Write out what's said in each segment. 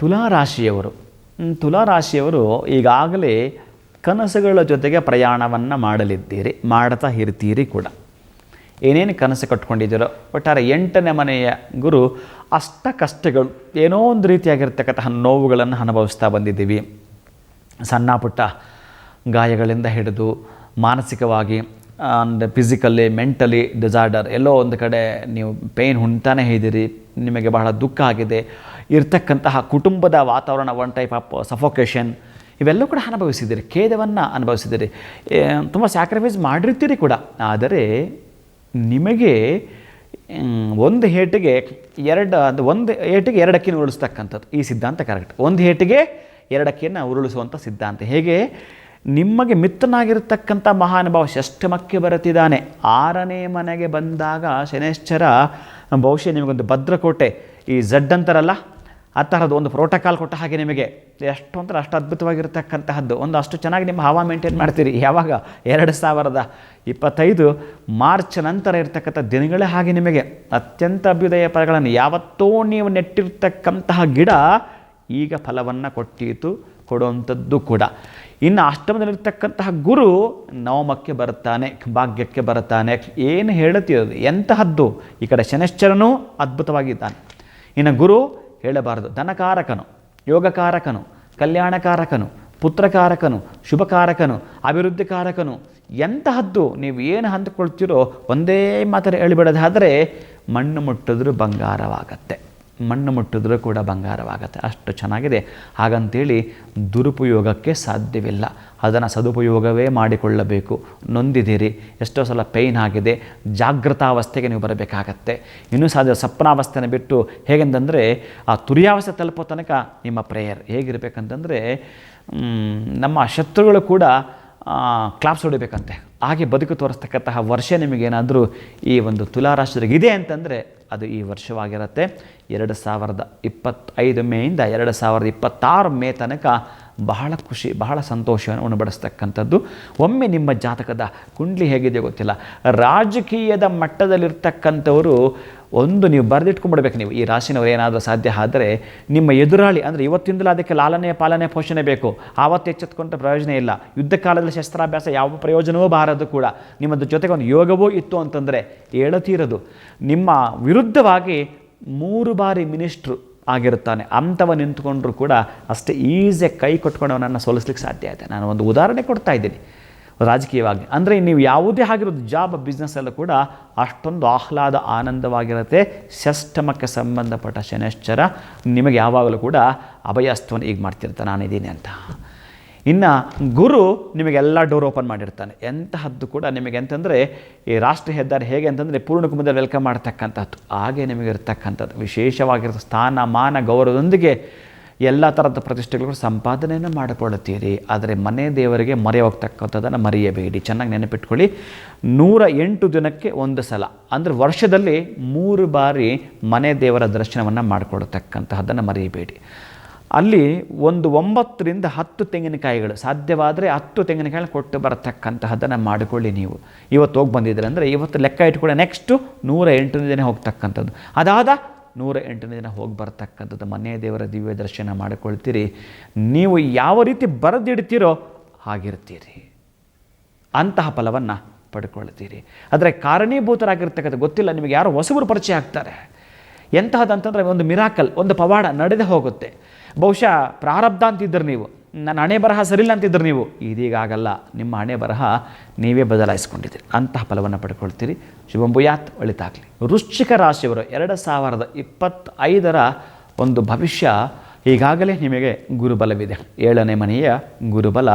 ತುಲಾರಾಶಿಯವರು ತುಲಾರಾಶಿಯವರು ಈಗಾಗಲೇ ಕನಸುಗಳ ಜೊತೆಗೆ ಪ್ರಯಾಣವನ್ನು ಮಾಡಲಿದ್ದೀರಿ, ಮಾಡ್ತಾ ಇರ್ತೀರಿ ಕೂಡ. ಏನೇನು ಕನಸು ಕಟ್ಕೊಂಡಿದ್ದೀರೋ ಒಟ್ಟಾರೆ 8ನೇ ಮನೆಯ ಗುರು ಅಷ್ಟ ಕಷ್ಟಗಳು, ಏನೋ ಒಂದು ರೀತಿಯಾಗಿರ್ತಕ್ಕಂತಹ ನೋವುಗಳನ್ನು ಅನುಭವಿಸ್ತಾ ಬಂದಿದ್ದೀವಿ. ಸಣ್ಣ ಪುಟ್ಟ ಗಾಯಗಳಿಂದ ಹಿಡಿದು ಮಾನಸಿಕವಾಗಿ ಆ್ಯಂಡ್ ಫಿಸಿಕಲಿ ಮೆಂಟಲಿ ಡಿಸಾರ್ಡರ್, ಎಲ್ಲೋ ಒಂದು ಕಡೆ ನೀವು ಪೇಯ್ನ್ ಉಣ್ತಾನೇ ಇದ್ದೀರಿ, ನಿಮಗೆ ಬಹಳ ದುಃಖ ಆಗಿದೆ. ಇರ್ತಕ್ಕಂತಹ ಕುಟುಂಬದ ವಾತಾವರಣ ಒನ್ ಟೈಪ್ ಆಫ್ ಸಫೋಕೇಶನ್, ಇವೆಲ್ಲೂ ಕೂಡ ಅನುಭವಿಸಿದ್ದೀರಿ, ಖೇದವನ್ನು ಅನುಭವಿಸಿದ್ದೀರಿ, ತುಂಬ ಸ್ಯಾಕ್ರಿಫೈಸ್ ಮಾಡಿರ್ತೀರಿ ಕೂಡ. ಆದರೆ ನಿಮಗೆ ಒಂದು ಏಟಿಗೆ ಎರಡು ಅಕ್ಕಿನ ಉರುಳಿಸ್ತಕ್ಕಂಥದ್ದು ಈ ಸಿದ್ಧಾಂತ ಕರೆಕ್ಟ್. ಒಂದು ಏಟಿಗೆ 2 ಅಕ್ಕಿಯನ್ನು ಉರುಳಿಸುವಂಥ ಸಿದ್ಧಾಂತ. ಹೇಗೆ ನಿಮಗೆ ಮಿತ್ರನಾಗಿರ್ತಕ್ಕಂಥ ಮಹಾನುಭಾವ ಷಷ್ಠಮಕ್ಕೆ ಬರುತ್ತಿದ್ದಾನೆ, 6ನೇ ಮನೆಗೆ ಬಂದಾಗ ಶನೈಶ್ಚರ ಬಹುಶಃ ನಿಮಗೊಂದು ಭದ್ರಕೋಟೆ, ಈ ಝಡ್ ಅಂತಾರಲ್ಲ ಆ ಥರದ್ದು ಒಂದು ಪ್ರೋಟೋಕಾಲ್ ಕೊಟ್ಟ ಹಾಗೆ ನಿಮಗೆ ಎಷ್ಟು ಅಂದ್ರೆ ಅಷ್ಟು ಅದ್ಭುತವಾಗಿರ್ತಕ್ಕಂತಹದ್ದು. ಒಂದು ಅಷ್ಟು ಚೆನ್ನಾಗಿ ನಿಮ್ಮ ಹಾವ ಮೇಂಟೈನ್ ಮಾಡ್ತೀರಿ. ಯಾವಾಗ 2025 ಮಾರ್ಚ್ ನಂತರ ಇರ್ತಕ್ಕಂಥ ದಿನಗಳೇ ಹಾಗೆ ನಿಮಗೆ ಅತ್ಯಂತ ಅಭ್ಯುದಯ ಫಲಗಳನ್ನು, ಯಾವತ್ತೋ ನೀವು ನೆಟ್ಟಿರ್ತಕ್ಕಂತಹ ಗಿಡ ಈಗ ಫಲವನ್ನು ಕೊಡುವಂಥದ್ದು ಕೂಡ. ಇನ್ನು ಅಷ್ಟಮದಲ್ಲಿರ್ತಕ್ಕಂತಹ ಗುರು ನವಮಕ್ಕೆ ಬರುತ್ತಾನೆ, ಭಾಗ್ಯಕ್ಕೆ ಬರುತ್ತಾನೆ. ಏನು ಹೇಳುತ್ತಿರೋದು ಎಂತಹದ್ದು, ಈ ಕಡೆ ಶನೈಶ್ಚರನೂ ಅದ್ಭುತವಾಗಿದ್ದಾನೆ. ಇನ್ನು ಗುರು ಹೇಳಬಾರದು, ಧನಕಾರಕನು, ಯೋಗಕಾರಕನು, ಕಲ್ಯಾಣಕಾರಕನು, ಪುತ್ರಕಾರಕನು, ಶುಭಕಾರಕನು, ಅಭಿವೃದ್ಧಿಕಾರಕನು. ಎಂತಹದ್ದು ನೀವು ಏನು ಅಂದುಕೊಳ್ತೀರೋ ಒಂದೇ ಮಾತ್ರ ಹೇಳಿಬಿಡೋದಾದರೆ ಮಣ್ಣು ಮುಟ್ಟಿದ್ರೂ ಬಂಗಾರವಾಗತ್ತೆ, ಮಣ್ಣು ಮುಟ್ಟಿದ್ರೂ ಕೂಡ ಬಂಗಾರವಾಗತ್ತೆ. ಅಷ್ಟು ಚೆನ್ನಾಗಿದೆ. ಹಾಗಂತೇಳಿ ದುರುಪಯೋಗಕ್ಕೆ ಸಾಧ್ಯವಿಲ್ಲ, ಅದನ್ನು ಸದುಪಯೋಗವೇ ಮಾಡಿಕೊಳ್ಳಬೇಕು. ನೊಂದಿದ್ದೀರಿ, ಎಷ್ಟೋ ಸಲ ಪೇಯ್ನ್ ಆಗಿದೆ, ಜಾಗೃತಾವಸ್ಥೆಗೆ ನೀವು ಬರಬೇಕಾಗತ್ತೆ. ಇನ್ನೂ ಸಾಧ್ಯ ಸ್ವಪ್ನಾವಸ್ಥೆನ ಬಿಟ್ಟು ಹೇಗೆಂತಂದರೆ ಆ ತುರ್ಯಾವಸ್ಥೆ ತಲುಪೋ ತನಕ ನಿಮ್ಮ ಪ್ರೇಯರ್ ಹೇಗಿರಬೇಕಂತಂದರೆ ನಮ್ಮ ಶತ್ರುಗಳು ಕೂಡ ಕ್ಲಾಪ್ಸ್ ಹೊಡಿಬೇಕಂತೆ, ಹಾಗೆ ಬದುಕು ತೋರಿಸ್ತಕ್ಕಂತಹ ವರ್ಷ ನಿಮಗೇನಾದರೂ ಈ ಒಂದು ತುಲಾರಾಶಿಗೆ ಇದೆ ಅಂತಂದರೆ ಅದು ಈ ವರ್ಷವಾಗಿರುತ್ತೆ. 2025 ಮೇಯಿಂದ 2026 ಮೇ ತನಕ ಬಹಳ ಖುಷಿ, ಬಹಳ ಸಂತೋಷವನ್ನು ಉಣಬಡಿಸ್ತಕ್ಕಂಥದ್ದು. ಒಮ್ಮೆ ನಿಮ್ಮ ಜಾತಕದ ಕುಂಡ್ಲಿ ಹೇಗಿದೆ ಗೊತ್ತಿಲ್ಲ, ರಾಜಕೀಯದ ಮಟ್ಟದಲ್ಲಿರ್ತಕ್ಕಂಥವರು ಒಂದು ನೀವು ಬರೆದಿಟ್ಕೊಂಡ್ಬಿಡ್ಬೇಕು. ನೀವು ಈ ರಾಶಿನವರು ಏನಾದರೂ ಸಾಧ್ಯ ಆದರೆ ನಿಮ್ಮ ಎದುರಾಳಿ ಅಂದರೆ ಇವತ್ತಿಂದಲೂ ಅದಕ್ಕೆ ಲಾಲನೆ ಪಾಲನೆ ಪೋಷಣೆ ಬೇಕು. ಆವತ್ತು ಎಚ್ಚೆತ್ಕೊಂಡ ಪ್ರಯೋಜನ ಇಲ್ಲ. ಯುದ್ಧ ಕಾಲದಲ್ಲಿ ಶಸ್ತ್ರಾಭ್ಯಾಸ ಯಾವ ಪ್ರಯೋಜನವೂ ಬಾರದು ಕೂಡ. ನಿಮ್ಮದು ಜೊತೆಗೆ ಒಂದು ಯೋಗವೂ ಇತ್ತು ಅಂತಂದರೆ ಹೇಳುತ್ತೀರದು ನಿಮ್ಮ ವಿರುದ್ಧವಾಗಿ 3 ಬಾರಿ ಮಿನಿಸ್ಟ್ರು ಆಗಿರುತ್ತಾನೆ ಅಂಥವ ನಿಂತ್ಕೊಂಡ್ರೂ ಕೂಡ ಅಷ್ಟೇ ಈಸಿಯಾಗಿ ಕೈ ಕೊಟ್ಕೊಂಡವನನ್ನು ಸೋಲಿಸ್ಲಿಕ್ಕೆ ಸಾಧ್ಯ ಆಯಿತು. ನಾನು ಒಂದು ಉದಾಹರಣೆ ಕೊಡ್ತಾ ಇದ್ದೀನಿ ರಾಜಕೀಯವಾಗಿ. ಅಂದರೆ ನೀವು ಯಾವುದೇ ಆಗಿರೋದು ಜಾಬ್ ಬಿಸ್ನೆಸ್ಸಲ್ಲೂ ಕೂಡ ಅಷ್ಟೊಂದು ಆಹ್ಲಾದ ಆನಂದವಾಗಿರುತ್ತೆ. ಷಷ್ಠಮಕ್ಕೆ ಸಂಬಂಧಪಟ್ಟ ಶನೈಶ್ಚರ ನಿಮಗೆ ಯಾವಾಗಲೂ ಕೂಡ ಅಭಯಸ್ತವನ್ನು ಈಗ ಮಾಡ್ತಿರ್ತಾನೆ, ನಾನಿದ್ದೀನಿ ಅಂತ. ಇನ್ನು ಗುರು ನಿಮಗೆಲ್ಲ ಡೋರ್ ಓಪನ್ ಮಾಡಿರ್ತಾನೆ. ಎಂತಹದ್ದು ಕೂಡ ನಿಮಗೆ ಅಂತಂದರೆ ಈ ರಾಷ್ಟ್ರೀಯ ಹೆದ್ದಾರಿ ಹೇಗೆ ಅಂತಂದರೆ ಪೂರ್ಣ ಕುಂಭದಲ್ಲಿ ವೆಲ್ಕಮ್ ಮಾಡ್ತಕ್ಕಂಥದ್ದು, ಹಾಗೆ ನಿಮಗೆ ಇರ್ತಕ್ಕಂಥದ್ದು ವಿಶೇಷವಾಗಿರೋ ಸ್ಥಾನ ಮಾನ ಗೌರವದೊಂದಿಗೆ ಎಲ್ಲ ಥರದ ಪ್ರತಿಷ್ಠೆಗಳು ಸಂಪಾದನೆಯನ್ನು ಮಾಡಿಕೊಳ್ಳುತ್ತೀರಿ. ಆದರೆ ಮನೆ ದೇವರಿಗೆ ಮೊರೆ ಹೋಗ್ತಕ್ಕಂಥದ್ದನ್ನು ಮರೆಯಬೇಡಿ. ಚೆನ್ನಾಗಿ ನೆನಪಿಟ್ಕೊಳ್ಳಿ, 108 ದಿನಕ್ಕೆ ಒಂದು ಸಲ ಅಂದರೆ ವರ್ಷದಲ್ಲಿ 3 ಬಾರಿ ಮನೆ ದೇವರ ದರ್ಶನವನ್ನು ಮಾಡಿಕೊಡ್ತಕ್ಕಂತಹದ್ದನ್ನು ಮರೆಯಬೇಡಿ. ಅಲ್ಲಿ ಒಂದು 9 ರಿಂದ 10 ತೆಂಗಿನಕಾಯಿಗಳು, ಸಾಧ್ಯವಾದರೆ 10 ತೆಂಗಿನಕಾಯಿಗಳು ಕೊಟ್ಟು ಬರತಕ್ಕಂತಹದ್ದನ್ನು ಮಾಡಿಕೊಳ್ಳಿ. ನೀವು ಇವತ್ತು ಹೋಗಿ ಬಂದಿದ್ದೀರಿ ಅಂದರೆ ಇವತ್ತು ಲೆಕ್ಕ ಇಟ್ಕೊಳ್ಳಿ, ನೆಕ್ಸ್ಟು 108ನೇ ದಿನ ಹೋಗ್ತಕ್ಕಂಥದ್ದು, ಅದಾದ 108ನೇ ದಿನ ಹೋಗಿ ಬರ್ತಕ್ಕಂಥದ್ದು ಮನೆ ದೇವರ ದಿವ್ಯ ದರ್ಶನ ಮಾಡಿಕೊಳ್ತೀರಿ. ನೀವು ಯಾವ ರೀತಿ ಬರೆದಿಡ್ತೀರೋ ಹಾಗಿರ್ತೀರಿ, ಅಂತಹ ಫಲವನ್ನು ಪಡ್ಕೊಳ್ತೀರಿ. ಆದರೆ ಕಾರಣೀಭೂತರಾಗಿರ್ತಕ್ಕಂಥ ಗೊತ್ತಿಲ್ಲ ನಿಮಗೆ ಯಾರೋ ಹೊಸಬರು ಪರಿಚಯ ಆಗ್ತಾರೆ. ಎಂತಹದಂತಂದರೆ ಒಂದು ಮಿರಾಕಲ್, ಒಂದು ಪವಾಡ ನಡೆದೇ ಹೋಗುತ್ತೆ. ಬಹುಶಃ ಪ್ರಾರಬ್ಧ ಅಂತಿದ್ದರು ನೀವು, ನನ್ನ ಹಣೆ ಬರಹ ಸರಿಯಿಲ್ಲ ಅಂತಿದ್ದರು ನೀವು, ಇದೀಗಾಗಲ್ಲ, ನಿಮ್ಮ ಹಣೆ ಬರಹ ನೀವೇ ಬದಲಾಯಿಸ್ಕೊಂಡಿದ್ದೀರಿ. ಅಂತಹ ಫಲವನ್ನು ಪಡ್ಕೊಳ್ತೀರಿ. ಶುಭಂಭೂಯಾತ್, ಒಳಿತಾಗಲಿ. ವೃಶ್ಚಿಕ ರಾಶಿಯವರು 2025 ಒಂದು ಭವಿಷ್ಯ ಈಗಾಗಲೇ ನಿಮಗೆ ಗುರುಬಲವಿದೆ. 7ನೇ ಮನೆಯ ಗುರುಬಲ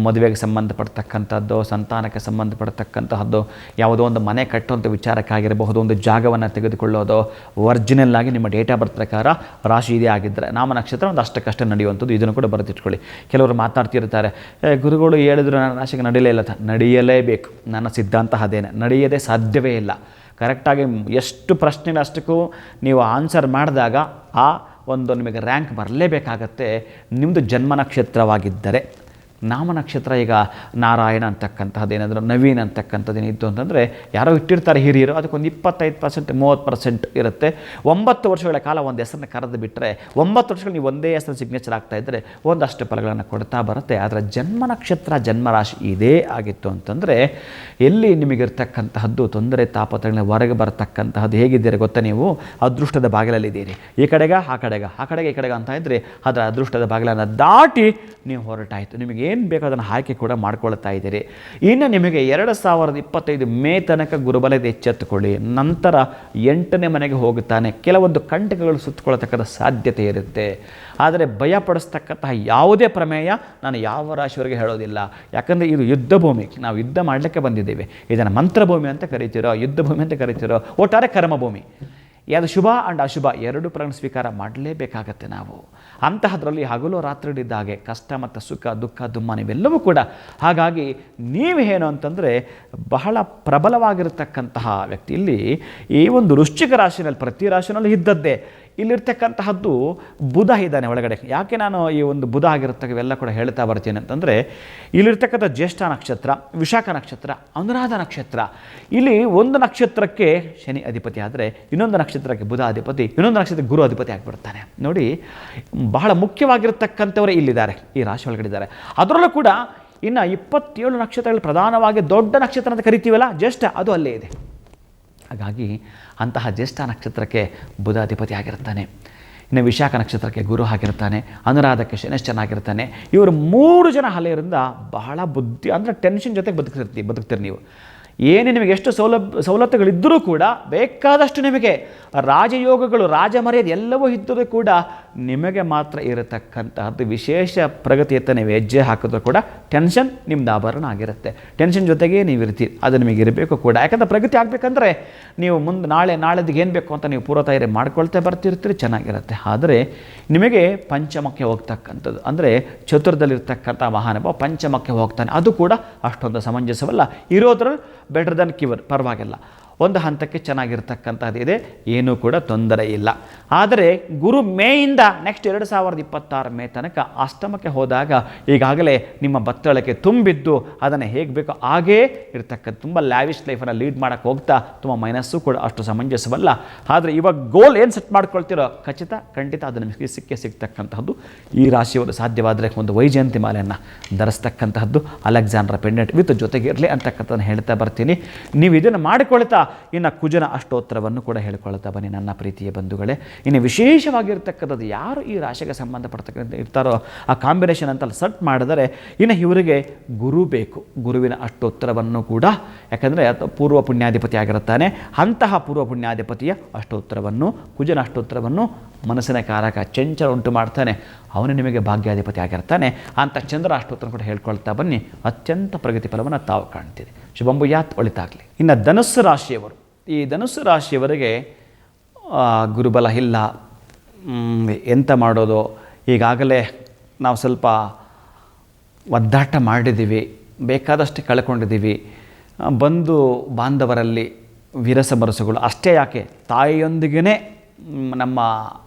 ಮದುವೆಗೆ ಸಂಬಂಧಪಡ್ತಕ್ಕಂಥದ್ದು, ಸಂತಾನಕ್ಕೆ ಸಂಬಂಧಪಡ್ತಕ್ಕಂತಹದ್ದು, ಯಾವುದೋ ಒಂದು ಮನೆ ಕಟ್ಟುವಂಥ ವಿಚಾರಕ್ಕಾಗಿರಬಹುದು, ಒಂದು ಜಾಗವನ್ನು ತೆಗೆದುಕೊಳ್ಳೋದು, ಒರಿಜಿನಲ್ ಆಗಿ ನಿಮ್ಮ ಡೇಟ್ ಆಫ್ ಬರ್ತ್ ಪ್ರಕಾರ ರಾಶಿ ಇದೇ ಆಗಿದ್ದರೆ ನಾಮ ನಕ್ಷತ್ರ ಒಂದು ಅಷ್ಟಕ್ಕಷ್ಟೇ ನಡೆಯುವಂಥದ್ದು. ಇದನ್ನು ಕೂಡ ಬರೆದಿಟ್ಕೊಳ್ಳಿ. ಕೆಲವರು ಮಾತಾಡ್ತಿರ್ತಾರೆ, ಗುರುಗಳು ಹೇಳಿದ್ರು ನನ್ನ ರಾಶಿಗೆ ನಡೆಯಲೇ ಇಲ್ಲ. ನಡೆಯಲೇಬೇಕು, ನನ್ನ ಸಿದ್ಧಾಂತ ಅದೇನೆ, ನಡೆಯದೇ ಸಾಧ್ಯವೇ ಇಲ್ಲ. ಕರೆಕ್ಟಾಗಿ ಎಷ್ಟು ಪ್ರಶ್ನೆಗಳು ಅಷ್ಟಕ್ಕೂ ನೀವು ಆನ್ಸರ್ ಮಾಡಿದಾಗ ಆ ಒಂದು ನಿಮಗೆ ರ್ಯಾಂಕ್ ಬರಲೇಬೇಕಾಗತ್ತೆ. ನಿಮ್ಮದು ಜನ್ಮ ನಕ್ಷತ್ರವಾಗಿದ್ದರೆ ನಾಮ ನಕ್ಷತ್ರ ಈಗ ನಾರಾಯಣ ಅಂತಕ್ಕಂಥದ್ದು ಏನಾದರೂ ನವೀನ್ ಅಂತಕ್ಕಂಥದ್ದು ಏನಿತ್ತು ಅಂತಂದರೆ ಯಾರೋ ಇಟ್ಟಿರ್ತಾರೆ ಹಿರಿಯರು, ಅದಕ್ಕೊಂದು 25% 30% ಇರುತ್ತೆ. 9 ವರ್ಷಗಳ ಕಾಲ ಒಂದು ಹೆಸರನ್ನ ಕರೆದು ಬಿಟ್ಟರೆ 9 ವರ್ಷಗಳು ನೀವು ಒಂದೇ ಹೆಸರು ಸಿಗ್ನೇಚರ್ ಆಗ್ತಾ ಇದ್ದರೆ ಒಂದಷ್ಟು ಫಲಗಳನ್ನು ಕೊಡ್ತಾ ಬರುತ್ತೆ. ಆದರೆ ಜನ್ಮ ನಕ್ಷತ್ರ ಜನ್ಮರಾಶಿ ಇದೇ ಆಗಿತ್ತು ಅಂತಂದರೆ ಎಲ್ಲಿ ನಿಮಗಿರ್ತಕ್ಕಂತಹದ್ದು ತೊಂದರೆ ತಾಪತ್ರಗಳನ್ನ ಹೊರಗೆ ಬರತಕ್ಕಂತಹದ್ದು ಹೇಗಿದ್ದೀರಿ ಗೊತ್ತಾ? ನೀವು ಅದೃಷ್ಟದ ಬಾಗಿಲಲ್ಲಿದ್ದೀರಿ. ಈ ಕಡೆಗೆ ಆ ಕಡೆಗೆ ಈ ಕಡೆಗೆ ಅಂತ ಇದ್ದರೆ ಅದರ ಅದೃಷ್ಟದ ಬಾಗಿಲನ್ನು ದಾಟಿ ನೀವು ಹೊರಟಾಯಿತು. ನಿಮಗೆ ಏನು ಬೇಕೋ ಅದನ್ನು ಆಯ್ಕೆ ಕೂಡ ಮಾಡ್ಕೊಳ್ತಾ ಇದ್ದೀರಿ. ಇನ್ನು ನಿಮಗೆ 2025 ಮೇ ತನಕ ಗುರುಬಲದ ಎಚ್ಚೆತ್ತುಕೊಳ್ಳಿ. ನಂತರ 8ನೇ ಮನೆಗೆ ಹೋಗುತ್ತಾನೆ. ಕೆಲವೊಂದು ಕಂಟಕಗಳು ಸುತ್ತಕೊಳ್ಳತಕ್ಕಂಥ ಸಾಧ್ಯತೆ ಇರುತ್ತೆ. ಆದರೆ ಭಯಪಡಿಸ್ತಕ್ಕಂತಹ ಯಾವುದೇ ಪ್ರಮೇಯ ನಾನು ಯಾವ ರಾಶಿಯವರೆಗೆ ಹೇಳೋದಿಲ್ಲ. ಯಾಕಂದರೆ ಇದು ಯುದ್ಧ ಭೂಮಿ, ನಾವು ಯುದ್ಧ ಮಾಡಲಿಕ್ಕೆ ಬಂದಿದ್ದೇವೆ. ಇದನ್ನು ಮಂತ್ರಭೂಮಿ ಅಂತ ಕರಿತೀರೋ, ಯುದ್ಧ ಭೂಮಿ ಅಂತ ಕರಿತೀರೋ, ಒಟ್ಟಾರೆ ಕರ್ಮಭೂಮಿ. ಯಾವುದು ಶುಭ ಆ್ಯಂಡ್ ಅಶುಭ ಎರಡು ಪ್ರಕರಣ ಸ್ವೀಕಾರ ಮಾಡಲೇಬೇಕಾಗತ್ತೆ ನಾವು. ಅಂತಹದ್ರಲ್ಲಿ ಹಗಲು ರಾತ್ರಿಗಳಿದ್ದಾಗೆ ಕಷ್ಟ ಮತ್ತು ಸುಖ ದುಃಖ ದುಮ್ಮಾನ ಇವೆಲ್ಲವೂ ಕೂಡ. ಹಾಗಾಗಿ ನೀವೇನು ಅಂತಂದರೆ ಬಹಳ ಪ್ರಬಲವಾಗಿರತಕ್ಕಂತಹ ವ್ಯಕ್ತಿ. ಇಲ್ಲಿ ಈ ಒಂದು ವೃಶ್ಚಿಕ ರಾಶಿನಲ್ಲಿ ಪ್ರತಿ ರಾಶಿನಲ್ಲಿ ಇದ್ದದ್ದೇ. ಇಲ್ಲಿರ್ತಕ್ಕಂತಹದ್ದು ಬುಧ ಇದ್ದಾನೆ ಒಳಗಡೆ. ಯಾಕೆ ನಾನು ಈ ಒಂದು ಬುಧ ಆಗಿರ್ತಕ್ಕ ಇವೆಲ್ಲ ಕೂಡ ಹೇಳ್ತಾ ಬರ್ತೀನಿ ಅಂತಂದರೆ ಇಲ್ಲಿರ್ತಕ್ಕಂಥ ಜ್ಯೇಷ್ಠ ನಕ್ಷತ್ರ, ವಿಶಾಖ ನಕ್ಷತ್ರ, ಅನುರಾಧ ನಕ್ಷತ್ರ. ಇಲ್ಲಿ ಒಂದು ನಕ್ಷತ್ರಕ್ಕೆ ಶನಿ ಅಧಿಪತಿ ಆದರೆ ಇನ್ನೊಂದು ನಕ್ಷತ್ರಕ್ಕೆ ಬುಧ ಅಧಿಪತಿ, ಇನ್ನೊಂದು ನಕ್ಷತ್ರಕ್ಕೆ ಗುರು ಅಧಿಪತಿ ಆಗಿಬಿಡ್ತಾನೆ. ನೋಡಿ, ಬಹಳ ಮುಖ್ಯವಾಗಿರ್ತಕ್ಕಂಥವರೇ ಇಲ್ಲಿದ್ದಾರೆ, ಈ ರಾಶಿ ಒಳಗಡೆ. ಅದರಲ್ಲೂ ಕೂಡ ಇನ್ನು 27 ನಕ್ಷತ್ರಗಳು ಪ್ರಧಾನವಾಗಿ ದೊಡ್ಡ ನಕ್ಷತ್ರ ಅಂತ ಕರಿತೀವಲ್ಲ ಜ್ಯೇಷ್ಠ, ಅದು ಅಲ್ಲೇ ಇದೆ. ಹಾಗಾಗಿ ಅಂತಹ ಜ್ಯೇಷ್ಠ ನಕ್ಷತ್ರಕ್ಕೆ ಬುಧ ಅಧಿಪತಿ ಆಗಿರ್ತಾನೆ. ಇನ್ನು ವಿಶಾಖ ನಕ್ಷತ್ರಕ್ಕೆ ಗುರು ಆಗಿರ್ತಾನೆ, ಅನುರಾಧಕ್ಕೆ ಶನಿಶ್ಚನಾಗಿರ್ತಾನೆ. ಇವರು 3 ಜನ ಹಲೆಯರಿಂದ ಬಹಳ ಬುದ್ಧಿ ಅಂದರೆ ಟೆನ್ಷನ್ ಜೊತೆಗೆ ಬದುಕ್ತೀರಿ ನೀವು. ಏನೇ ನಿಮಗೆ ಎಷ್ಟು ಸವಲತ್ತುಗಳಿದ್ದರೂ ಕೂಡ ಬೇಕಾದಷ್ಟು ನಿಮಗೆ ರಾಜಯೋಗಗಳು ರಾಜಮರ್ಯಾದೆ ಎಲ್ಲವೂ ಇದ್ದರೂ ಕೂಡ ನಿಮಗೆ ಮಾತ್ರ ಇರತಕ್ಕಂತಹದ್ದು ವಿಶೇಷ ಪ್ರಗತಿಯತ್ತ ನೀವು ಹೆಜ್ಜೆ ಹಾಕಿದ್ರೂ ಕೂಡ ಟೆನ್ಷನ್ ನಿಮ್ಮದು ಆಭರಣ ಆಗಿರುತ್ತೆ. ಟೆನ್ಷನ್ ಜೊತೆಗೆ ನೀವು ಇರ್ತೀರಿ, ಅದು ನಿಮಗೆ ಇರಬೇಕು ಕೂಡ. ಯಾಕಂದರೆ ಪ್ರಗತಿ ಆಗಬೇಕಂದ್ರೆ ನೀವು ಮುಂದೆ ನಾಳೆದಿಗೆ ಏನು ಬೇಕು ಅಂತ ನೀವು ಪೂರ್ವ ತಯಾರಿ ಮಾಡ್ಕೊಳ್ತಾ ಬರ್ತಿರ್ತೀರಿ, ಚೆನ್ನಾಗಿರುತ್ತೆ. ಆದರೆ ನಿಮಗೆ ಪಂಚಮಕ್ಕೆ ಹೋಗ್ತಕ್ಕಂಥದ್ದು ಅಂದರೆ ಚತುರ್ದಲ್ಲಿರ್ತಕ್ಕಂಥ ಮಹಾನುಭಾವ ಪಂಚಮಕ್ಕೆ ಹೋಗ್ತಾನೆ, ಅದು ಕೂಡ ಅಷ್ಟೊಂದು ಸಮಂಜಸವಲ್ಲ. ಇರೋದ್ರಲ್ಲಿ ಬೆಟರ್ ದನ್ ಕ್ಯೂರ್, ಪರವಾಗಿಲ್ಲ, ಒಂದು ಹಂತಕ್ಕೆ ಚೆನ್ನಾಗಿರ್ತಕ್ಕಂಥದ್ದು ಇದೆ, ಏನೂ ಕೂಡ ತೊಂದರೆ ಇಲ್ಲ. ಆದರೆ ಗುರು ಮೇಯಿಂದ ನೆಕ್ಸ್ಟ್ 2026 ಮೇ ತನಕ ಅಷ್ಟಮಕ್ಕೆ ಹೋದಾಗ ಈಗಾಗಲೇ ನಿಮ್ಮ ಬತ್ತಳಕ್ಕೆ ತುಂಬಿದ್ದು ಅದನ್ನು ಹೇಗೆ ಬೇಕೋ ಹಾಗೇ ಇರ್ತಕ್ಕಂಥ ತುಂಬ ಲ್ಯಾವಿಶ್ ಲೈಫನ್ನು ಲೀಡ್ ಮಾಡೋಕ್ಕೆ ಹೋಗ್ತಾ ತುಂಬ ಮೈನಸ್ಸು ಕೂಡ ಅಷ್ಟು ಸಮಂಜಸವಲ್ಲ. ಆದರೆ ಇವಾಗ ಗೋಲ್ ಏನು ಸೆಟ್ ಮಾಡ್ಕೊಳ್ತಿರೋ ಖಂಡಿತ ಅದು ನಿಮಗೆ ಸಿಗ್ತಕ್ಕಂತಹದ್ದು. ಈ ರಾಶಿಯವರು ಸಾಧ್ಯವಾದರೆ ಒಂದು ವೈಜಯಂತಿ ಮಾಲೆಯನ್ನು ಧರಿಸ್ತಕ್ಕಂತಹದ್ದು, ಅಲೆಕ್ಸಾಂಡ್ರಾ ಪೆಂಡೆಂಟ್ ವಿತ್ ಜೊತೆಗೆ ಇರಲಿ ಅಂತಕ್ಕಂಥದ್ದನ್ನು ಹೇಳ್ತಾ ಬರ್ತೀನಿ. ನೀವು ಇದನ್ನು ಮಾಡಿಕೊಳ್ತಾ ಇನ್ನು ಕುಜನ ಅಷ್ಟೋತ್ತರವನ್ನು ಕೂಡ ಹೇಳ್ಕೊಳ್ತಾ ಬನ್ನಿ ನನ್ನ ಪ್ರೀತಿಯ ಬಂಧುಗಳೇ. ಇನ್ನು ವಿಶೇಷವಾಗಿರ್ತಕ್ಕಂಥದ್ದು ಯಾರು ಈ ರಾಶಿಗೆ ಸಂಬಂಧಪಡ್ತಕ್ಕಂಥ ಇರ್ತಾರೋ ಆ ಕಾಂಬಿನೇಷನ್ ಅಂತ ಸೆಟ್ ಮಾಡಿದರೆ ಇನ್ನು ಇವರಿಗೆ ಗುರು ಬೇಕು. ಗುರುವಿನ ಅಷ್ಟೋತ್ತರವನ್ನು ಕೂಡ, ಯಾಕಂದರೆ ಪೂರ್ವ ಪುಣ್ಯಾಧಿಪತಿ ಆಗಿರುತ್ತಾನೆ, ಅಂತಹ ಪೂರ್ವ ಪುಣ್ಯಾಧಿಪತಿಯ ಅಷ್ಟೋತ್ತರವನ್ನು, ಕುಜನ ಅಷ್ಟೋತ್ತರವನ್ನು ಮನಸ್ಸಿನ ಕಾರಕ ಚಂಚಲ ಉಂಟು ಮಾಡ್ತಾನೆ, ಅವನು ನಿಮಗೆ ಭಾಗ್ಯಾಧಿಪತಿ ಆಗಿರ್ತಾನೆ. ಅಂಥ ಚಂದ್ರ ಅಷ್ಟೋತ್ತರ ಕೂಡ ಹೇಳ್ಕೊಳ್ತಾ ಬನ್ನಿ, ಅತ್ಯಂತ ಪ್ರಗತಿ ಫಲವನ್ನು ತಾವು ಕಾಣ್ತೀರಿ. ಶುಭಂಬು ಯಾತ್ ಒಳಿತಾಗಲಿ. ಇನ್ನು ಧನುಸ್ಸು ರಾಶಿಯವರು, ಈ ಧನುಸ್ಸು ರಾಶಿಯವರಿಗೆ ಗುರುಬಲ ಇಲ್ಲ, ಎಂತ ಮಾಡೋದು? ಈಗಾಗಲೇ ನಾವು ಸ್ವಲ್ಪ ಒದ್ದಾಟ ಮಾಡಿದ್ದೀವಿ, ಬೇಕಾದಷ್ಟು ಕಳ್ಕೊಂಡಿದ್ದೀವಿ, ಬಂಧು ಬಾಂಧವರಲ್ಲಿ ವಿರಸಮರಸುಗಳು ಅಷ್ಟೇ ಯಾಕೆ, ತಾಯಿಯೊಂದಿಗೇ ನಮ್ಮ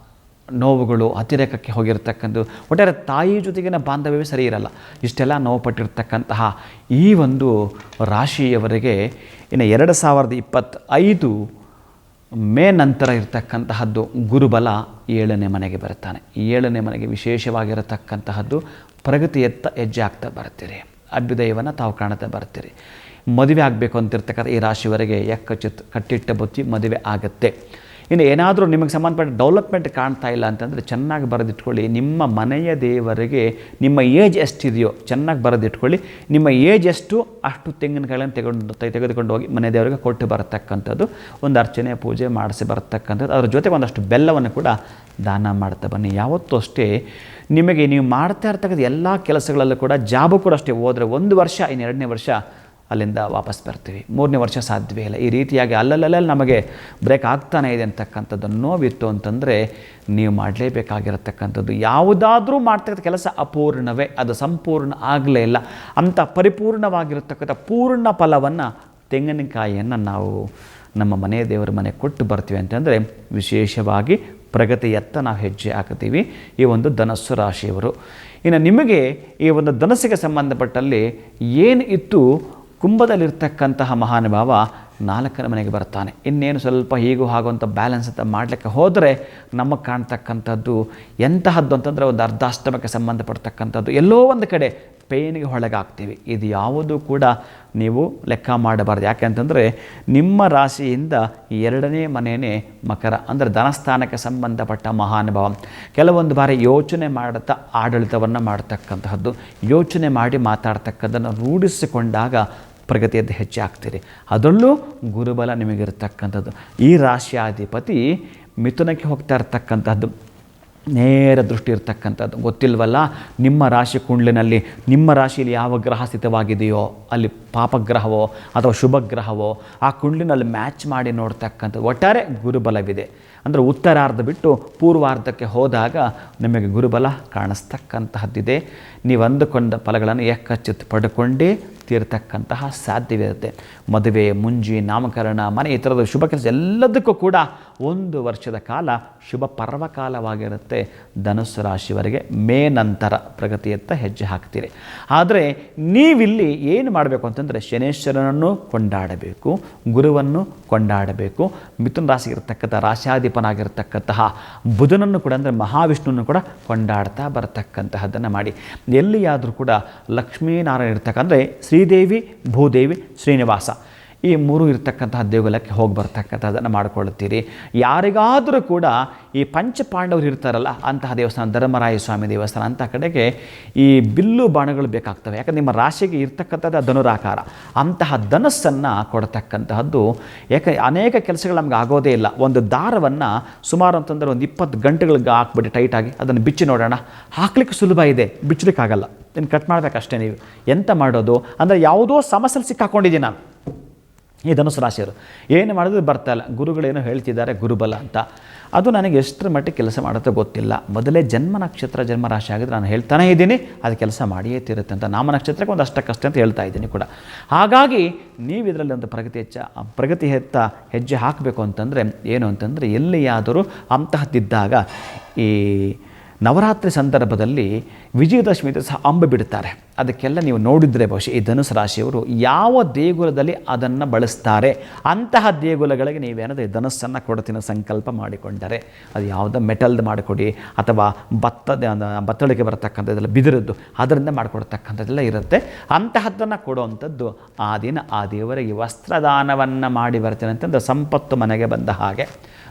ನೋವುಗಳು ಅತಿರೇಕಕ್ಕೆ ಹೋಗಿರ್ತಕ್ಕಂಥದ್ದು, ಒಟ್ಟಾರೆ ತಾಯಿ ಜೊತೆಗಿನ ಬಾಂಧವ್ಯವೇ ಸರಿ ಇರಲ್ಲ. ಇಷ್ಟೆಲ್ಲ ನೋವು ಪಟ್ಟಿರ್ತಕ್ಕಂತಹ ಈ ಒಂದು ರಾಶಿಯವರೆಗೆ ಇನ್ನು 2025 ಮೇ ನಂತರ ಇರತಕ್ಕಂತಹದ್ದು ಗುರುಬಲ 7ನೇ ಮನೆಗೆ ಬರ್ತಾನೆ. 7ನೇ ಮನೆಗೆ ವಿಶೇಷವಾಗಿರತಕ್ಕಂತಹದ್ದು ಪ್ರಗತಿಯತ್ತ ಹೆಜ್ಜೆ ಆಗ್ತಾ ಬರ್ತೀರಿ, ಅಭ್ಯುದಯವನ್ನು ತಾವು ಕಾಣ್ತಾ ಬರ್ತೀರಿ. ಮದುವೆ ಆಗಬೇಕು ಅಂತಿರ್ತಕ್ಕಂಥ ಈ ರಾಶಿಯವರೆಗೆ ಕಟ್ಟಿಟ್ಟ ಬುತ್ತಿ ಮದುವೆ ಆಗುತ್ತೆ. ಇನ್ನು ಏನಾದರೂ ನಿಮಗೆ ಸಂಬಂಧಪಟ್ಟ ಡೆವಲಪ್ಮೆಂಟ್ ಕಾಣ್ತಾ ಇಲ್ಲ ಅಂತಂದರೆ ಚೆನ್ನಾಗಿ ಬರೆದಿಟ್ಕೊಳ್ಳಿ. ನಿಮ್ಮ ಮನೆಯ ದೇವರಿಗೆ ನಿಮ್ಮ ಏಜ್ ಎಷ್ಟಿದೆಯೋ ಚೆನ್ನಾಗಿ ಬರೆದಿಟ್ಕೊಳ್ಳಿ. ನಿಮ್ಮ ಏಜ್ ಎಷ್ಟು ಅಷ್ಟು ತೆಂಗಿನಕಾಯಿಗಳನ್ನು ತೆಗೆದುಕೊಂಡು ಹೋಗಿ ಮನೆ ದೇವರಿಗೆ ಕೊಟ್ಟು ಬರತಕ್ಕಂಥದ್ದು, ಒಂದು ಅರ್ಚನೆ ಪೂಜೆ ಮಾಡಿಸಿ ಬರತಕ್ಕಂಥದ್ದು. ಅದರ ಜೊತೆಗೆ ಒಂದಷ್ಟು ಬೆಲ್ಲವನ್ನು ಕೂಡ ದಾನ ಮಾಡ್ತಾ ಬನ್ನಿ. ಯಾವತ್ತೂ ಅಷ್ಟೇ ನಿಮಗೆ ನೀವು ಮಾಡ್ತಾ ಇರ್ತಕ್ಕಂಥ ಎಲ್ಲ ಕೆಲಸಗಳಲ್ಲೂ ಕೂಡ, ಜಾಬು ಕೂಡ ಅಷ್ಟೇ, ಹೋದರೆ 1 ವರ್ಷ, ಇನ್ನು 2ನೇ ವರ್ಷ ಅಲ್ಲಿಂದ ವಾಪಸ್ ಬರ್ತೀವಿ, 3ನೇ ವರ್ಷ ಸಾಧ್ಯವೇ ಇಲ್ಲ. ಈ ರೀತಿಯಾಗಿ ಅಲ್ಲಲ್ಲಲ್ಲಿ ನಮಗೆ ಬ್ರೇಕ್ ಆಗ್ತಾನೆ ಇದೆ ಅಂತಕ್ಕಂಥದ್ದು ನೋವಿತ್ತು ಅಂತಂದರೆ ನೀವು ಮಾಡಲೇಬೇಕಾಗಿರತಕ್ಕಂಥದ್ದು ಯಾವುದಾದ್ರೂ ಮಾಡ್ತಕ್ಕಂಥ ಕೆಲಸ ಅಪೂರ್ಣವೇ, ಅದು ಸಂಪೂರ್ಣ ಆಗಲೇ ಇಲ್ಲ. ಅಂಥ ಪರಿಪೂರ್ಣವಾಗಿರತಕ್ಕಂಥ ಪೂರ್ಣ ಫಲವನ್ನು ತೆಂಗಿನಕಾಯಿಯನ್ನು ನಾವು ನಮ್ಮ ಮನೆ ದೇವರ ಮನೆ ಕೊಟ್ಟು ಬರ್ತೀವಿ ಅಂತಂದರೆ ವಿಶೇಷವಾಗಿ ಪ್ರಗತಿಯತ್ತ ನಾವು ಹೆಜ್ಜೆ ಹಾಕ್ತೀವಿ ಈ ಒಂದು ಧನಸ್ಸು ರಾಶಿಯವರು. ಇನ್ನು ನಿಮಗೆ ಈ ಒಂದು ಧನಸ್ಸಿಗೆ ಸಂಬಂಧಪಟ್ಟಲ್ಲಿ ಏನು ಇತ್ತು, ಕುಂಭದಲ್ಲಿರ್ತಕ್ಕಂತಹ ಮಹಾನುಭಾವ 4ನೇ ಮನೆಗೆ ಬರ್ತಾನೆ. ಇನ್ನೇನು ಸ್ವಲ್ಪ ಹೀಗೂ ಹಾಗೂ ಅಂತ ಬ್ಯಾಲೆನ್ಸ್ ಅಂತ ಮಾಡಲಿಕ್ಕೆ ಹೋದರೆ ನಮಗೆ ಕಾಣ್ತಕ್ಕಂಥದ್ದು ಎಂತಹದ್ದು ಅಂತಂದರೆ ಒಂದು ಅರ್ಧಾಷ್ಟಮಕ್ಕೆ ಸಂಬಂಧಪಡ್ತಕ್ಕಂಥದ್ದು, ಎಲ್ಲೋ ಒಂದು ಕಡೆ ಪೇನಿಗೆ ಒಳಗಾಗ್ತೀವಿ. ಇದು ಯಾವುದೂ ಕೂಡ ನೀವು ಲೆಕ್ಕ ಮಾಡಬಾರ್ದು. ಯಾಕೆ ಅಂತಂದರೆ ನಿಮ್ಮ ರಾಶಿಯಿಂದ 2ನೇ ಮನೆಯೇ ಮಕರ, ಅಂದರೆ ಧನಸ್ಥಾನಕ್ಕೆ ಸಂಬಂಧಪಟ್ಟ ಮಹಾನುಭಾವ. ಕೆಲವೊಂದು ಬಾರಿ ಯೋಚನೆ ಮಾಡುತ್ತಾ ಆಡಳಿತವನ್ನು ಮಾಡ್ತಕ್ಕಂತಹದ್ದು, ಯೋಚನೆ ಮಾಡಿ ಮಾತಾಡ್ತಕ್ಕಂಥದ್ದನ್ನು ರೂಢಿಸಿಕೊಂಡಾಗ ಪ್ರಗತಿಯದ್ದು ಹೆಚ್ಚಾಗ್ತೀರಿ. ಅದರಲ್ಲೂ ಗುರುಬಲ ನಿಮಗಿರ್ತಕ್ಕಂಥದ್ದು. ಈ ರಾಶಿಯಾಧಿಪತಿ ಮಿಥುನಕ್ಕೆ ಹೋಗ್ತಾ ಇರ್ತಕ್ಕಂಥದ್ದು, ನೇರ ದೃಷ್ಟಿ ಇರ್ತಕ್ಕಂಥದ್ದು. ಗೊತ್ತಿಲ್ವಲ್ಲ, ನಿಮ್ಮ ರಾಶಿ ಕುಂಡಲಿನಲ್ಲಿ ನಿಮ್ಮ ರಾಶಿಯಲ್ಲಿ ಯಾವ ಗ್ರಹ ಸ್ಥಿತವಾಗಿದೆಯೋ ಅಲ್ಲಿ ಪಾಪಗ್ರಹವೋ ಅಥವಾ ಶುಭಗ್ರಹವೋ ಆ ಕುಂಡಲಿನಲ್ಲಿ ಮ್ಯಾಚ್ ಮಾಡಿ ನೋಡ್ತಕ್ಕಂಥದ್ದು. ಒಟ್ಟಾರೆ ಗುರುಬಲವಿದೆ. ಅಂದರೆ ಉತ್ತರಾರ್ಧ ಬಿಟ್ಟು ಪೂರ್ವಾರ್ಧಕ್ಕೆ ಹೋದಾಗ ನಿಮಗೆ ಗುರುಬಲ ಕಾಣಿಸ್ತಕ್ಕಂತಹದ್ದಿದೆ. ನೀವು ಅಂದುಕೊಂಡ ಫಲಗಳನ್ನು ಏಕಚಿತ್ ಪಡ್ಕೊಂಡೇ ತೀರ್ತಕ್ಕಂತಹ ಸಾಧ್ಯವಿರುತ್ತೆ. ಮದುವೆ, ಮುಂಜಿ, ನಾಮಕರಣ, ಮನೆ, ಈ ಥರದ ಶುಭ ಕೆಲಸ ಎಲ್ಲದಕ್ಕೂ ಕೂಡ 1 ವರ್ಷದ ಕಾಲ ಶುಭ ಪರ್ವಕಾಲವಾಗಿರುತ್ತೆ. ಧನುಸ್ಸು ರಾಶಿಯವರೆಗೆ ಮೇ ನಂತರ ಪ್ರಗತಿಯತ್ತ ಹೆಜ್ಜೆ ಹಾಕ್ತೀರಿ. ಆದರೆ ನೀವಿಲ್ಲಿ ಏನು ಮಾಡಬೇಕು ಅಂತಂದರೆ ಶನೇಶ್ವರನನ್ನು ಕೊಂಡಾಡಬೇಕು, ಗುರುವನ್ನು ಕೊಂಡಾಡಬೇಕು. ಮಿಥುನ ರಾಶಿಗೆ ಇರತಕ್ಕಂಥ ರಾಶಾಧಿಪನಾಗಿರ್ತಕ್ಕಂತಹ ಬುಧನನ್ನು ಕೂಡ, ಅಂದರೆ ಮಹಾವಿಷ್ಣುವನ್ನು ಕೂಡ ಕೊಂಡಾಡ್ತಾ ಬರತಕ್ಕಂತಹದ್ದನ್ನು ಮಾಡಿ. ಎಲ್ಲಿಯಾದರೂ ಕೂಡ ಲಕ್ಷ್ಮೀನಾರಾಯಣ ಇರ್ತಕ್ಕಂದರೆ ಶ್ರೀದೇವಿ, ಭೂದೇವಿ, ಶ್ರೀನಿವಾಸ ಈ 3 ಇರ್ತಕ್ಕಂತಹ ದೇಗುಲಕ್ಕೆ ಹೋಗಿ ಬರ್ತಕ್ಕಂಥದ್ದನ್ನು ಮಾಡಿಕೊಳ್ಳುತ್ತೀರಿ. ಯಾರಿಗಾದರೂ ಕೂಡ ಈ ಪಂಚಪಾಂಡವರು ಇರ್ತಾರಲ್ಲ ಅಂತಹ ದೇವಸ್ಥಾನ, ಧರ್ಮರಾಯ ಸ್ವಾಮಿ ದೇವಸ್ಥಾನ ಅಂಥ ಕಡೆಗೆ ಈ ಬಿಲ್ಲು ಬಾಣಗಳು ಬೇಕಾಗ್ತವೆ. ಯಾಕಂದರೆ ನಿಮ್ಮ ರಾಶಿಗೆ ಇರ್ತಕ್ಕಂಥದ್ದು ಧನುರಾಕಾರ, ಅಂತಹ ಧನಸ್ಸನ್ನು ಕೊಡ್ತಕ್ಕಂತಹದ್ದು. ಯಾಕೆ ಅನೇಕ ಕೆಲಸಗಳು ನಮ್ಗೆ ಆಗೋದೇ ಇಲ್ಲ. ಒಂದು ದಾರವನ್ನು ಸುಮಾರು ಅಂತಂದರೆ ಒಂದು 20 ಗಂಟೆಗಳಿಗೆ ಹಾಕ್ಬಿಟ್ಟು ಟೈಟಾಗಿ ಅದನ್ನು ಬಿಚ್ಚಿ ನೋಡೋಣ, ಹಾಕ್ಲಿಕ್ಕೆ ಸುಲಭ ಇದೆ, ಬಿಚ್ಚಲಿಕ್ಕಾಗಲ್ಲ. ಇನ್ನು ಕಟ್ ಮಾಡಬೇಕಷ್ಟೇ. ನೀವು ಎಂತ ಮಾಡೋದು ಅಂದರೆ ಯಾವುದೋ ಸಮಸ್ಯೆಯಲ್ಲಿ ಸಿಕ್ಕಾಕೊಂಡಿದ್ದೀನಿ ನಾನು. ಈ ಧನುಸ್ಸು ರಾಶಿಯವರು ಏನು ಮಾಡಿದ್ರು ಬರ್ತಾಯಿಲ್ಲ. ಗುರುಗಳೇನೋ ಹೇಳ್ತಿದ್ದಾರೆ ಗುರುಬಲ ಅಂತ, ಅದು ನನಗೆ ಎಷ್ಟರ ಮಟ್ಟಿಗೆ ಕೆಲಸ ಮಾಡುತ್ತೋ ಗೊತ್ತಿಲ್ಲ. ಮೊದಲೇ ಜನ್ಮ ನಕ್ಷತ್ರ ಜನ್ಮ ರಾಶಿ ಆಗಿದ್ರೆ ನಾನು ಹೇಳ್ತಾನೇ ಇದ್ದೀನಿ ಅದು ಕೆಲಸ ಮಾಡಿಯೇ ತೀರುತ್ತೆ ಅಂತ. ನಾಮ ನಕ್ಷತ್ರಕ್ಕೆ ಒಂದು ಅಷ್ಟಕ್ಕಷ್ಟೇ ಅಂತ ಹೇಳ್ತಾ ಇದ್ದೀನಿ ಕೂಡ. ಹಾಗಾಗಿ ನೀವು ಇದರಲ್ಲಿ ಒಂದು ಪ್ರಗತಿಯತ್ತ ಹೆಜ್ಜೆ ಹಾಕಬೇಕು ಅಂತಂದರೆ ಏನು ಅಂತಂದರೆ, ಎಲ್ಲಿಯಾದರೂ ಅಂತಹದ್ದಿದ್ದಾಗ ಈ ನವರಾತ್ರಿ ಸಂದರ್ಭದಲ್ಲಿ ವಿಜಯದಶಮಿ ಸಹ ಅಂಬೆ ಬಿಡ್ತಾರೆ. ಅದಕ್ಕೆಲ್ಲ ನೀವು ನೋಡಿದರೆ ಬಹುಶಃ ಈ ಧನುಸು ರಾಶಿಯವರು ಯಾವ ದೇಗುಲದಲ್ಲಿ ಅದನ್ನು ಬಳಸ್ತಾರೆ ಅಂತಹ ದೇಗುಲಗಳಿಗೆ ನೀವೇನಾದರೂ ಈ ಧನಸ್ಸನ್ನು ಕೊಡ್ತೀನಿ ಸಂಕಲ್ಪ ಮಾಡಿಕೊಂಡರೆ, ಅದು ಯಾವುದೋ ಮೆಟಲ್ದು ಮಾಡಿಕೊಡಿ ಅಥವಾ ಬತ್ತಳಿಕೆ ಬರತಕ್ಕಂಥದ್ದೆಲ್ಲ ಬಿದಿರದ್ದು ಅದರಿಂದ ಮಾಡಿಕೊಡ್ತಕ್ಕಂಥದ್ದೆಲ್ಲ ಇರುತ್ತೆ. ಅಂತಹದ್ದನ್ನು ಕೊಡುವಂಥದ್ದು ಆ ದಿನ ಆ ದೇವರಿಗೆ ವಸ್ತ್ರದಾನವನ್ನು ಮಾಡಿ ಬರ್ತೀನಿ ಅಂತಂದು ಸಂಪತ್ತು ಮನೆಗೆ ಬಂದ ಹಾಗೆ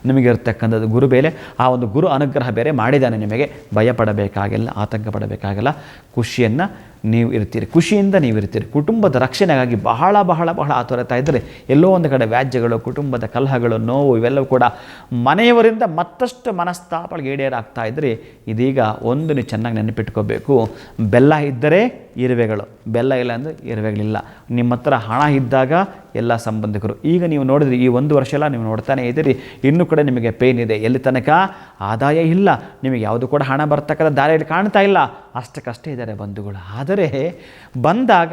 ನಿಮಗಿರ್ತಕ್ಕಂಥದ್ದು. ಗುರು ಬೇರೆ, ಆ ಒಂದು ಗುರು ಅನುಗ್ರಹ ಬೇರೆ ಮಾಡಿದ್ದಾನೆ. ನಿಮಗೆ ಭಯಪಡಬೇಕಾಗಿಲ್ಲ, ಆತಂಕ ಪಡಬೇಕಾಗಿಲ್ಲ. ಖುಷಿಯನ್ನು ನೀವು ಇರ್ತೀರಿ, ಖುಷಿಯಿಂದ ನೀವು ಇರ್ತೀರಿ. ಕುಟುಂಬದ ರಕ್ಷಣೆಗಾಗಿ ಬಹಳ ಬಹಳ ಬಹಳ ಆತುರತಾ ಇದ್ದರೆ ಎಲ್ಲೋ ಒಂದು ಕಡೆ ವ್ಯಾಜ್ಯಗಳು, ಕುಟುಂಬದ ಕಲಹಗಳು, ನೋವು ಇವೆಲ್ಲವೂ ಕೂಡ ಮನೆಯವರಿಂದ ಮತ್ತಷ್ಟು ಮನಸ್ತಾಪಗಳಿಗೆ ಈಡೇರಾಗ್ತಾ ಇದ್ದರೆ ಇದೀಗ ಒಂದು ನೀವು ಚೆನ್ನಾಗಿ ನೆನಪಿಟ್ಕೋಬೇಕು. ಬೆಲ್ಲ ಇದ್ದರೆ ಇರುವೆಗಳು, ಬೆಲ್ಲ ಇಲ್ಲ ಅಂದರೆ ಇರುವೆಗಳಿಲ್ಲ. ನಿಮ್ಮ ಹತ್ರ ಹಣ ಇದ್ದಾಗ ಎಲ್ಲ ಸಂಬಂಧಿಕರು. ಈಗ ನೀವು ನೋಡಿದ್ರಿ ಈ 1 ವರ್ಷ ಎಲ್ಲ ನೀವು ನೋಡ್ತಾನೆ ಇದ್ದೀರಿ, ಇನ್ನೂ ಕೂಡ ನಿಮಗೆ ಪೇನ್ ಇದೆ. ಎಲ್ಲಿ ತನಕ ಆದಾಯ ಇಲ್ಲ, ನಿಮಗೆ ಯಾವುದು ಕೂಡ ಹಣ ಬರ್ತಕ್ಕಂಥ ದಾರಿಯಲ್ಲಿ ಕಾಣ್ತಾ ಇಲ್ಲ, ಅಷ್ಟಕ್ಕಷ್ಟೇ ಇದ್ದಾರೆ ಬಂಧುಗಳು. ಆದರೆ ಬಂದಾಗ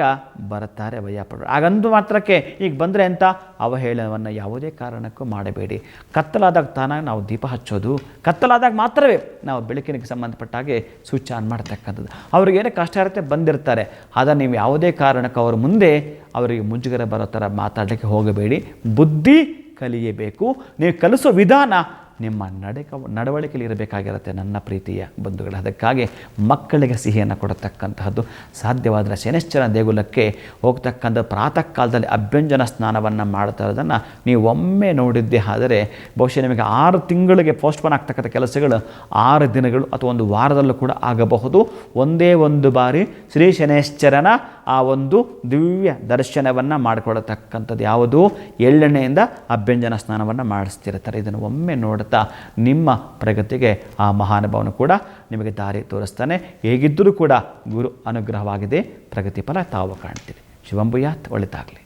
ಬರ್ತಾರೆ, ಭಯಪಡೋರು. ಹಾಗಂದು ಮಾತ್ರಕ್ಕೆ ಈಗ ಬಂದರೆ ಅಂತ ಅವಹೇಳನವನ್ನು ಯಾವುದೇ ಕಾರಣಕ್ಕೂ ಮಾಡಬೇಡಿ. ಕತ್ತಲಾದಾಗ ತಾನಾಗಿ ನಾವು ದೀಪ ಹಚ್ಚೋದು, ಕತ್ತಲಾದಾಗ ಮಾತ್ರವೇ ನಾವು ಬೆಳಕಿನಿಗೆ ಸಂಬಂಧಪಟ್ಟ ಹಾಗೆ ಸ್ವಿಚ್ ಆನ್ ಮಾಡ್ತಕ್ಕಂಥದ್ದು. ಅವ್ರಿಗೇನೇ ಕಷ್ಟ ಇರುತ್ತೆ, ಬಂದಿರ್ತಾರೆ. ಅದನ್ನು ನೀವು ಯಾವುದೇ ಕಾರಣಕ್ಕೂ ಅವ್ರ ಮುಂದೆ ಅವರಿಗೆ ಮುಜುಗರ ಬರೋ ಥರ ಮಾತಾಡಲಿಕ್ಕೆ ಹೋಗಬೇಡಿ. ಬುದ್ಧಿ ಕಲಿಯಬೇಕು. ನೀವು ಕಲಿಸೋ ವಿಧಾನ ನಿಮ್ಮ ನಡವಳಿಕೆಯಲ್ಲಿ ಇರಬೇಕಾಗಿರುತ್ತೆ ನನ್ನ ಪ್ರೀತಿಯ ಬಂಧುಗಳು. ಅದಕ್ಕಾಗಿ ಮಕ್ಕಳಿಗೆ ಸಿಹಿಯನ್ನು ಕೊಡತಕ್ಕಂತಹದ್ದು, ಸಾಧ್ಯವಾದರೆ ಶನೈಶ್ಚರ ದೇಗುಲಕ್ಕೆ ಹೋಗ್ತಕ್ಕಂಥ ಪ್ರಾತಃ ಕಾಲದಲ್ಲಿ ಅಭ್ಯಂಜನ ಸ್ನಾನವನ್ನು ಮಾಡ್ತಾ ಇರೋದನ್ನು ನೀವು ಒಮ್ಮೆ ನೋಡಿದ್ದೇ ಆದರೆ ಬಹುಶಃ ನಿಮಗೆ 6 ತಿಂಗಳಿಗೆ ಪೋಸ್ಟ್ಪೋನ್ ಆಗ್ತಕ್ಕಂಥ ಕೆಲಸಗಳು 6 ದಿನಗಳು ಅಥವಾ 1 ವಾರದಲ್ಲೂ ಕೂಡ ಆಗಬಹುದು. ಒಂದೇ ಒಂದು ಬಾರಿ ಶ್ರೀ ಶನೈಶ್ಚರನ ಆ ಒಂದು ದಿವ್ಯ ದರ್ಶನವನ್ನು ಮಾಡಿಕೊಡತಕ್ಕಂಥದ್ದು ಯಾವುದು, ಎಳ್ಳೆಣ್ಣೆಯಿಂದ ಅಭ್ಯಂಜನ ಸ್ನಾನವನ್ನು ಮಾಡಿಸ್ತಿರ್ತಾರೆ. ಇದನ್ನು ಒಮ್ಮೆ ನೋಡ್ತಾ ನಿಮ್ಮ ಪ್ರಗತಿಗೆ ಆ ಮಹಾನುಭಾವನು ಕೂಡ ನಿಮಗೆ ದಾರಿ ತೋರಿಸ್ತಾನೆ. ಹೇಗಿದ್ದರೂ ಕೂಡ ಗುರು ಅನುಗ್ರಹವಾಗಿದೆ, ಪ್ರಗತಿ ಫಲ ತಾವು ಕಾಣ್ತೀರಿ. ಶಿವಂಭೂಯಾತ್, ಒಳಿತಾಗಲಿ.